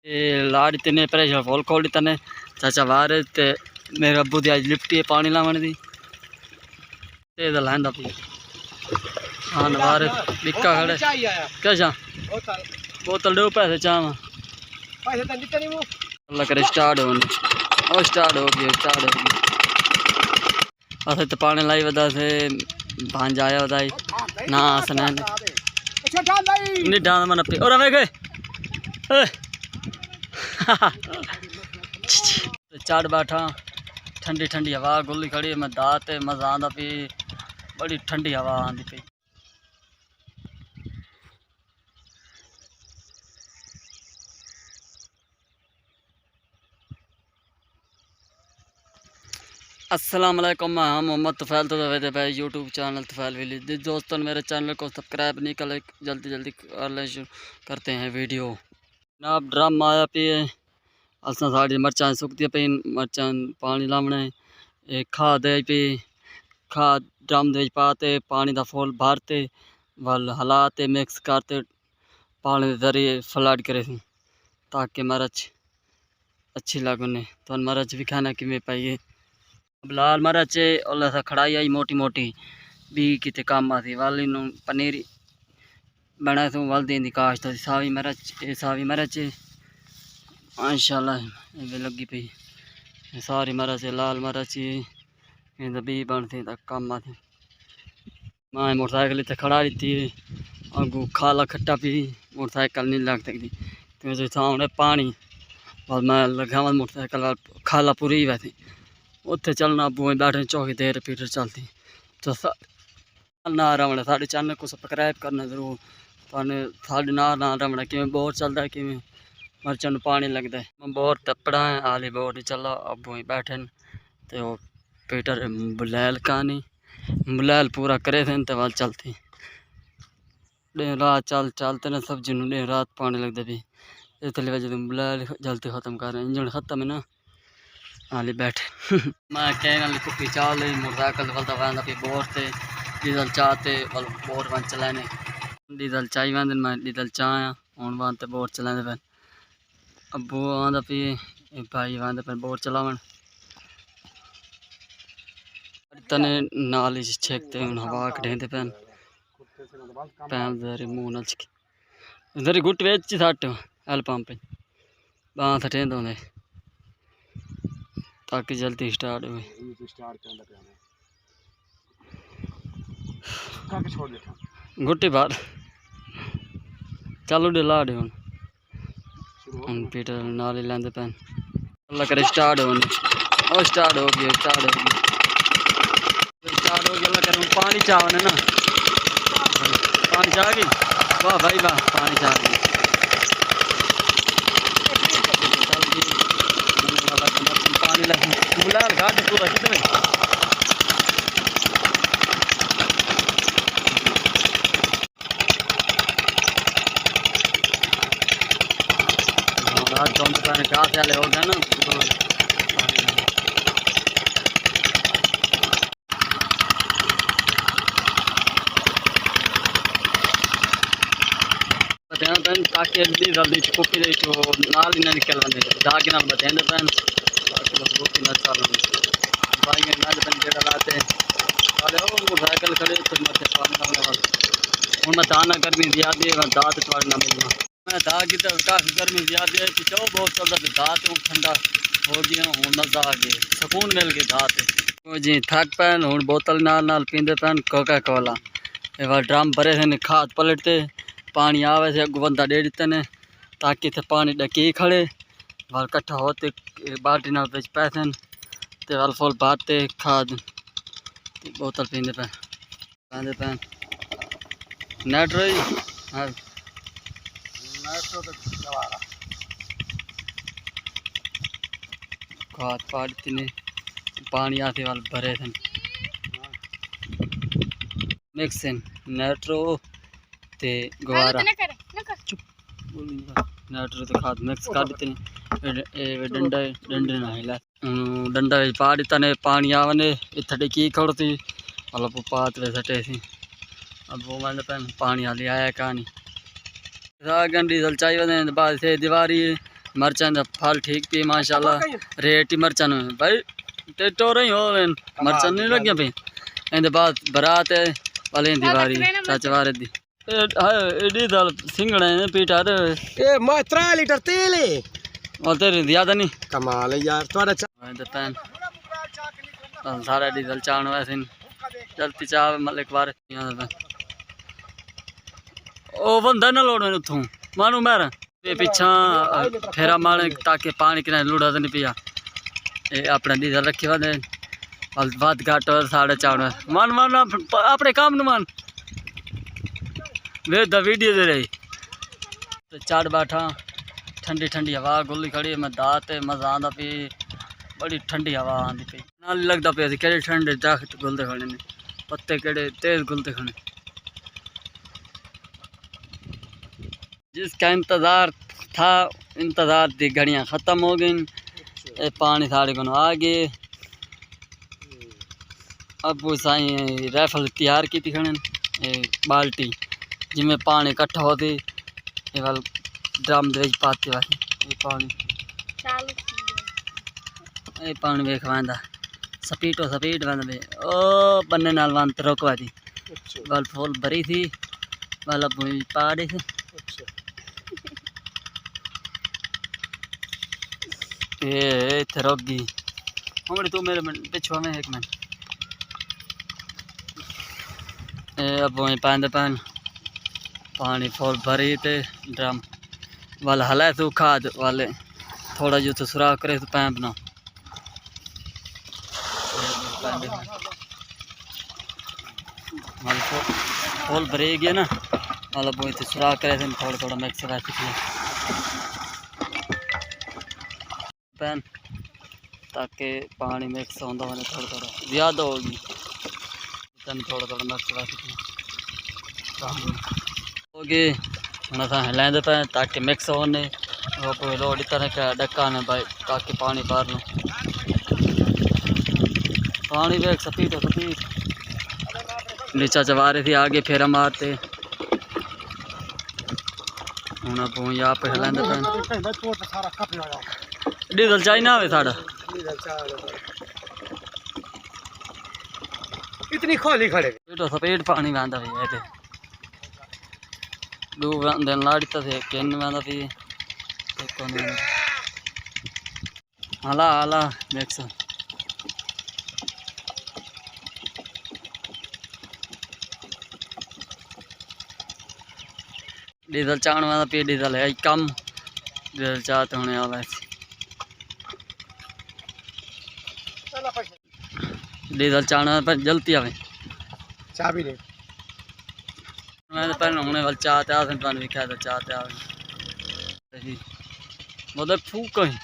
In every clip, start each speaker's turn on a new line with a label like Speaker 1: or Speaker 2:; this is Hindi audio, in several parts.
Speaker 1: लाड़ तने प्रेशर फुल खोल तने चाचा वार ते मेरे अब्बू दी अज लिफ्टी है पानी लावन दी ते लैंदा पी हाँ नवार बिका खड़े क्या बोतल दो पैसे चाह अल्लाह करे स्टार्ट हो स्टार्ट हो गई अस तो पानी लाई वदा से भांज आया वदाई ना असने नहीं डांस मन पे और वे चढ़ बैठा ठंडी ठंडी हवा गुल्ली खड़ी मैं दात मजा आंदा पी बड़ी ठंडी हवा आंदी पी। अस्सलाम वालेकुम, मैं मोहम्मद तुफैल तो वे भाई यूट्यूब चैनल तुफैल विलेज दोस्तों मेरे चैनल को सब्सक्राइब नहीं कर जल्दी कर ले शुरू करते हैं वीडियो ना ड्रम आया पे असा साड़ी मरचां सुकती पे मरचां पानी लावना है खाद पे खाद ड्रम दे पाते पानी का फुल भरते वल हलाते मिक्स करते पानी के जरिए फ्लड करे ताकि मरच अच्छी लगने तो मरच भी खाना कि पाइए लाल मरच और खड़ाई आई मोटी मोटी भी कितने काम आती वाली पनीर बना तो वल दी काश तो सावी मरच माशाल्लाह लगी पी सारी मरच लाल मरच भी बनती काम आती मैं मोटरसाइकिल इतने खड़ा दी अगू खाला खट्टा पी मोटरसाइकिल नहीं लग सकती तो सामने पानी और मैं लगा मोटरसाइकिल खाला पूरी ही वैसे उत्थे चलना अबू बैठे चौकी देर पीटर चलती तो ना रमना साढ़े चैनल को सब्सक्राइब करना जरूर साढ़े ना रमना कि बोर चलता है कि मरचन पानी लगता है मैं बोर टपड़ा है आली बोर नहीं चला अबू बैठे तो पीटर बुलैल कहानी बुलैल पूरा करे थे तो वाल चलती दिन रात चलते ना सब्जी दिन रात पानी लगता भी इसलिए वजह बुलैल जल्दी ख़त्म कर इंजन ख़त्म है ना हाली बैठे मैं कहना कुप्पी चाल मोटरसाइकिल वलता वह बोर से डीजल चाहते बोर वन चलाने डीजल चाई वह मैं डीजल चाह हूँ वन तो बोर चलाने पे अबू आंदा पी भाई वह पे बोर चलावन तने नाल छेकते हूँ हवा कटेंदे पैन पैन जरी मुँह नल जरी गुट वेच सट एल पंप बाँ सटेंद होंगे ताकि जल्दी स्टार्ट हो गुट्टी बार चलो डिला हूँ पीटर नाल ही लेंदे पैन अल्लाह करे स्टार्ट हो स्टार्ट हो गया अल्लाह करे पानी चावने ना पानी चाह गई वाह भाई वाह पानी चाह गई पानी लग बुलाल घाट पूरा कितने घास वाले हो गए ना ताकि जल्दी कुप्पी नाल ही ना निकल जाके ना बताएंगे पैन लाते मोटरसाइकिल खड़े हूँ मैं दाना गर्मी ज्यादा दात ना मिलना मैं दा की तो काफ़ी गर्मी ज्यादा है पिछो बहुत चलता दात ठंडा हो गया हूँ मजा आ गया सुकून मिल गया दात जी थक पैन हूँ बोतल नाल पींदे पैन कोका कोला ये ड्रम भरे थे खाद पलटते पानी आवे से अगू बंदा दे देते ने ताकि इतने पानी डकी खड़े वाल कट्ठा होते बाल्टी नाल बिच पैसे ते वाल फुल भरते खाद बोतल पींदे पैन नेट रही हाँ खाद पाड़ती ने पानी आते वाल भरे थे मिक्स नेट्रो ते गवारा नेट्रो ते खाद मिक्स कर देते हैं डंडे ना हिला डंडा पा दिता ने पानी आवने इतने की खड़ती मतलब पात वे सटे सी अब वो मतलब पानी हाली आया कहानी डीजल चाहिए बाद से दीवारी मरचां दा फल ठीक पी माशाल्लाह रेट ही मरचां नु भाई ते टोरे ही हो मरचां नहीं लगिया पे इंदे बाद बारात है वाले दी बारी चाचा वारे दी एडी दाल सिंगड़ा है पीटा दे
Speaker 2: ए मैं 3 लीटर तेल है
Speaker 1: और तेरे ज्यादा नहीं
Speaker 2: कमाल है यार तुम्हारा
Speaker 1: ते पैन सारा डीजल चाण वैसे जल्दी चाह मतलब एक बार ओ बंदा ना लोड़ मैंने उथों मानू मेरा पिछा फेरा मारने ताकि पानी किना लुड़ा तो नहीं पिया ये अपना डीजल रखे वादे बात घाट साढ़े चाण मान मान अपने काम न मान वे द वीडियो दे रही तो चाड़ बैठा ठंडी ठंडी हवा गुल्ली खड़ी मैं दात मजा आंदा पी बड़ी ठंडी हवा आंदी पी नाल लगता पे केड़े ठंडे दरख्त गुलते खड़े ने पत्ते केड़े तेज गुलते खड़े जिसका इंतज़ार था इंतज़ार दी घड़ियाँ ख़त्म हो गई पानी साढ़े को आ गए अब वो साई राइफल तैयार की थी खड़े बाल्टी जिमें पानी इकट्ठा होती ये वाल ड्रम दे पाती वाली ये पानी वेख वांदा स्पीड वांदा बे ओ बन्ने नाल वांत रोकवा दी वाल फुल भरी थी वाला भूई पाड़े थे ये इत्थे रोक गई हमरे तू मेरे पिछवा में एक मिनट अब वहीं पानी फुल भरी थे ड्रम वाला हला तू खाद वाले थोड़ा जो तो सुराख करे तो पैंप ना फुल भरे गया ना वाला वो तो सुराख करे थे थोड़ा थोड़ा मिक्स वैसे पैन ताकि पानी मिक्स होता मैंने थोड़ा थोड़ा ज़्यादा होगी थोड़ा थोड़ा मिक्स वैसे होगी हम हिलाते पे ताकि मिक्स होने लोड तरह का डक्का ने भाई ताकि पानी बाहर लो पानी भी एक स्पीड नीचा चवा रही थी आगे फेरा मारते हूँ आप यहाँ पे हिलाते पे डीजल चाहिए ना आवे साड़ा
Speaker 2: इतनी खोली खड़े
Speaker 1: तो सफेद पानी बहता भी है दो दिन लाड़ता थे किन बहता भी हाला हाला मिक्स डीजल चाण बहता पी डीजल है कम डीजल चाहते होने वाला डीजल चाण पर जल्दी आवे
Speaker 2: चाह भी नहीं
Speaker 1: मैं तो पहले होने वाले चाहते आ संतान भी खाया चाहते आ मतलब फूक कहीं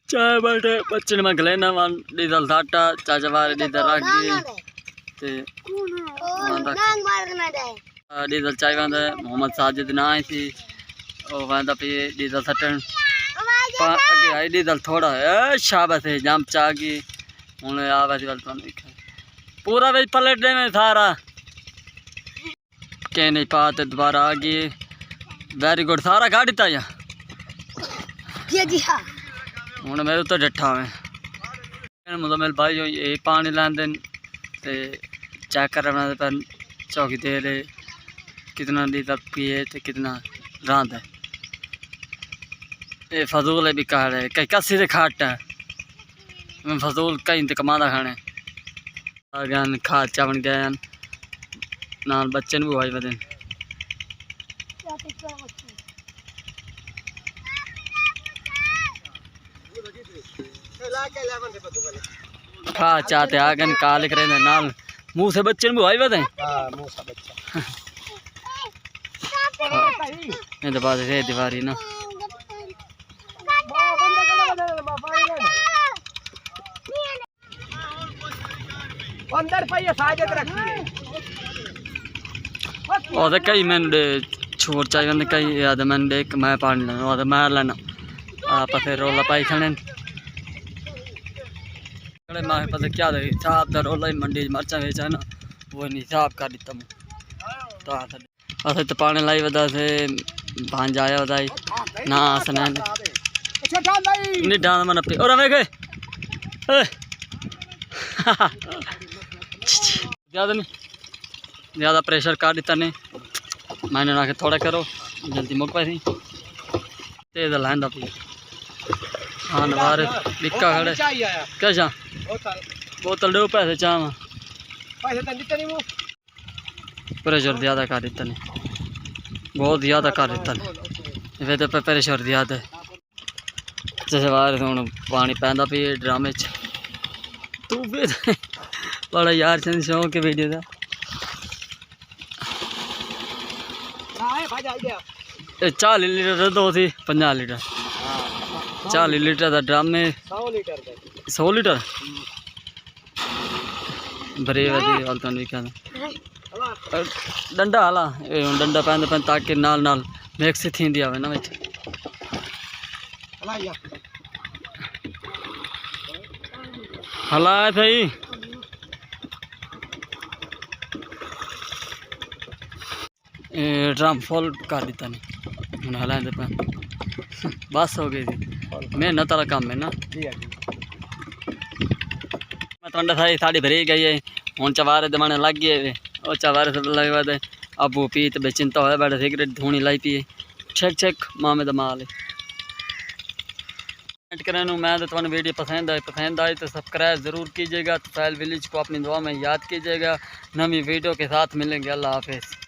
Speaker 1: चाय बैठे बच्चे ने मैं गलेना मान डीजल साटा चाचा बारे डीजल रख गई ते डीजल चाय वांदा मोहम्मद साजिद ना आई थी ओ वांदा पे डीजल सटन आगे आई डीजल थोड़ा है शाबाश है जाम चागी हुन आवे वाल तो पूरा वे पलट दे में सारा के नहीं पाते दोबारा आ गई वेरी गुड सारा गाड़ी था या जी हाँ हूँ मेरे तो डठा में मतलब मेरे भाई ये पानी लैंदे ते चेक करना पर चौकी दे रहे कितना लीटर पिए तो कितना रांद है ये फजूल है भी कह रहे कहीं कसी से खाट है फजूल कहीं तो कमादा खाने गन खाद चावन गए नाल बच्चे भी भाई बदन खाद चाहते आ गन काल करे नाल मुंह से बच्चे भी भाई बदन ये तो बात है दीवारी ना और कई मैंने छोड़ चाहिए कई याद मैंने देख मैं पानी लेना और मार लेना आप फिर रोला पाई खाने मैं पता क्या था हिसाब का रोला ही मंडी मर्चा बेचा है ना वो नहीं हिसाब कर दिता तो अस तो पानी लाई वदा से भांजा आया वदाई ना सनैन नहीं डांस मन पे और हमें गए ज़्यादा नहीं ज़्यादा प्रेशर काट दिता नहीं मैंने ना के थोड़ा करो जल्दी मुक पाई थी तेज लाइंदा पी हाँ नवार बिक्का खड़े क्या चाह बोतल दो पैसे चाह प्रेशर ज़्यादा कर दिता नहीं बहुत ज़्यादा कर दिता नहीं वे तो प्रेशर ज़्यादा है जैसे बाहर हूँ पानी पैंदा पी ड्रामे च तू भी बड़ा यार चंद शौक है वीडियो का 40 लीटर दो थी 50 लीटर 40 लीटर का ड्रम में 100 लीटर भरे वधी वालतन भी क्या डंडा हाला डंडा पैंदा पैं ताकि नाल नाल मिक्स थी आवे ना विच हलाए सही ड्रम फुल कर दिता नहीं हूँ हलाते पे बस हो गई थी मेहनत वाला काम है ना मैं तो था साड़ी भरी गई है हूँ चवारे दमाने लग गए और चवारे से लगे बाद अबू पी तो बेचिंता हो बैठे सिगरेट धूनी लाई पी छेक छेक मामे द माल करें मैं तो तुम्हें वीडियो पसंद आई तो सब्सक्राइब ज़रूर कीजिएगा। तो साहिल विलेज को अपनी दुआ में याद कीजिएगा। नवी वीडियो के साथ मिलेंगे। अल्लाह हाफिज़।